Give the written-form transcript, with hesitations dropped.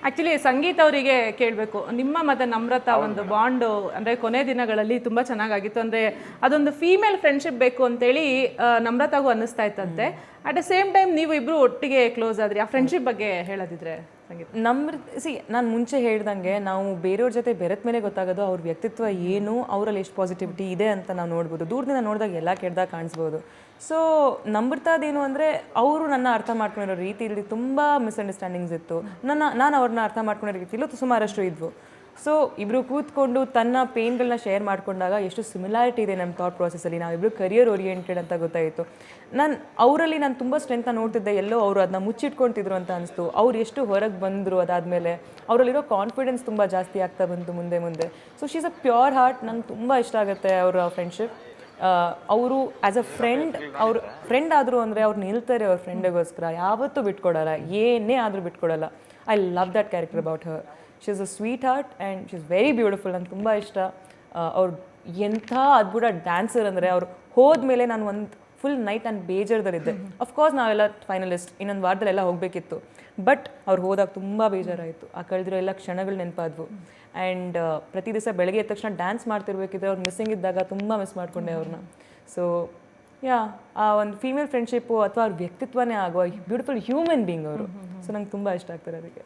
Actually ಸಂಗೀತ ಅವರಿಗೆ ಕೇಳಬೇಕು, ನಿಮ್ಮ ಮತ್ತೆ ನಮ್ರತಾ ಒಂದು ಬಾಂಡು ಅಂದ್ರೆ ಕೊನೆ ದಿನಗಳಲ್ಲಿ ತುಂಬಾ ಚೆನ್ನಾಗಿತ್ತು. ಅಂದ್ರೆ ಅದೊಂದು ಫೀಮೇಲ್ ಫ್ರೆಂಡ್ಶಿಪ್ ಬೇಕು ಅಂತೇಳಿ ನಮ್ರತಾಗೂ ಅನ್ನಿಸ್ತಾ ಇತ್ತಂತೆ. ಅಟ್ ದ ಸೇಮ್ ಟೈಮ್ ನೀವು ಇಬ್ರು ಒಟ್ಟಿಗೆ ಕ್ಲೋಸ್ ಆದ್ರಿ. ಆ ಫ್ರೆಂಡ್ಶಿಪ್ ಬಗ್ಗೆ ಹೇಳೋದಿದ್ರೆ ಸಂಗೀತ. ನಾನು ಮುಂಚೆ ಹೇಳ್ದಂಗೆ ನಾವು ಬೇರೆಯವ್ರ ಜೊತೆ ಬೆರೆತ ಮೇಲೆ ಗೊತ್ತಾಗೋದು ಅವ್ರ ವ್ಯಕ್ತಿತ್ವ ಏನು, ಅವರಲ್ಲಿ ಎಷ್ಟು ಪಾಸಿಟಿವಿಟಿ ಇದೆ ಅಂತ ನಾವು ನೋಡ್ಬೋದು. ದೂರದಿಂದ ನೋಡಿದಾಗ ಎಲ್ಲ ಕೆಟ್ಟದಾಗ ಕಾಣಿಸ್ಬೋದು. ಸೊ ನಂಬಿರ್ತಾದೇನು ಅಂದರೆ ಅವರು ನನ್ನ ಅರ್ಥ ಮಾಡ್ಕೊಂಡಿರೋ ರೀತಿಯಲ್ಲಿ ತುಂಬ ಮಿಸ್ಅಂಡರ್ಸ್ಟ್ಯಾಂಡಿಂಗ್ಸ್ ಇತ್ತು. ನಾನು ಅವ್ರನ್ನ ಅರ್ಥ ಮಾಡ್ಕೊಂಡಿರೋ ರೀತಿಯಲ್ಲೂ ಸುಮಾರಷ್ಟು ಇದ್ವು. ಸೊ ಇಬ್ಬರು ಕೂತ್ಕೊಂಡು ತನ್ನ ಪೇನ್ಗಳನ್ನ ಶೇರ್ ಮಾಡ್ಕೊಂಡಾಗ ಎಷ್ಟು ಸಿಮಿಲಾರಿಟಿ ಇದೆ ನಮ್ಮ ಥಾಟ್ ಪ್ರಾಸೆಸ್ಸಲ್ಲಿ. ನಾವಿಬ್ಬರು ಕರಿಯರ್ ಓರಿಯೆಂಟೆಡ್ ಅಂತ ಗೊತ್ತಾಯಿತು. ಅವರಲ್ಲಿ ನಾನು ತುಂಬ ಸ್ಟ್ರೆಂತ್ನ ನೋಡ್ತಿದ್ದೆ. ಎಲ್ಲೋ ಅವರು ಅದನ್ನ ಮುಚ್ಚಿಟ್ಕೊತಿದ್ರು ಅಂತ ಅನಿಸ್ತು. ಅವ್ರು ಎಷ್ಟು ಹೊರಗೆ ಬಂದರು ಅದಾದಮೇಲೆ ಅವರಲ್ಲಿರೋ ಕಾನ್ಫಿಡೆನ್ಸ್ ತುಂಬ ಜಾಸ್ತಿ ಆಗ್ತಾ ಬಂತು ಮುಂದೆ ಮುಂದೆ. So she's a pure heart. ನಂಗೆ ತುಂಬ ಇಷ್ಟ ಆಗುತ್ತೆ ಅವರ ಫ್ರೆಂಡ್ಶಿಪ್. ಅವರು ಆ್ಯಸ್ ಅ ಅವ್ರ ಫ್ರೆಂಡ್ ಆದರು ಅಂದರೆ ಅವ್ರು ನಿಲ್ತಾರೆ ಅವ್ರ ಫ್ರೆಂಡಿಗೋಸ್ಕರ, ಯಾವತ್ತೂ ಬಿಟ್ಕೊಡಲ್ಲ, ಏನೇ ಆದರೂ ಬಿಟ್ಕೊಡಲ್ಲ. I love that character about her. She is a sweet heart and she is very beautiful. ನಂಗೆ ತುಂಬ ಇಷ್ಟ. ಅವ್ರು ಎಂಥ ಅದ್ಭುತ ಡ್ಯಾನ್ಸರ್ ಅಂದರೆ, ಅವ್ರು ಹೋದ್ಮೇಲೆ ನಾನು ಒಂದು ಫುಲ್ ನೈಟ್ ನಾನು ಬೇಜಾರದಲ್ಲಿದ್ದೆ. ಅಫ್ಕೋರ್ಸ್ ನಾವೆಲ್ಲ ಫೈನಲಿಸ್ಟ್, ಇನ್ನೊಂದು ವಾರದಲ್ಲೆಲ್ಲ ಹೋಗಬೇಕಿತ್ತು. ಬಟ್ ಅವ್ರು ಹೋದಾಗ ತುಂಬ ಬೇಜಾರಾಯಿತು. ಆ ಕಳೆದಿರೋ ಎಲ್ಲ ಕ್ಷಣಗಳು ನೆನಪಾದ್ವು. ಆ್ಯಂಡ್ ಪ್ರತಿ ದಿವಸ ಬೆಳಗ್ಗೆ ಎದ್ದ ತಕ್ಷಣ ಡ್ಯಾನ್ಸ್ ಮಾಡ್ತಿರ್ಬೇಕಿದ್ರೆ ಅವ್ರು ಮಿಸ್ಸಿಂಗ್ ಇದ್ದಾಗ ತುಂಬ ಮಿಸ್ ಮಾಡ್ಕೊಂಡೆ ಅವ್ರನ್ನ. ಸೊ ಆ ಒಂದು ಫೀಮೇಲ್ ಫ್ರೆಂಡ್ಶಿಪ್ಪು ಅಥವಾ ಅವ್ರ ವ್ಯಕ್ತಿತ್ವನೇ ಆಗುವ ಬ್ಯೂಟಿಫುಲ್ ಹ್ಯೂಮನ್ ಬೀಯಿಂಗ್ ಅವರು. ಸೊ ನಂಗೆ ತುಂಬ ಇಷ್ಟ ಆಗ್ತಾರೆ ಅದಕ್ಕೆ.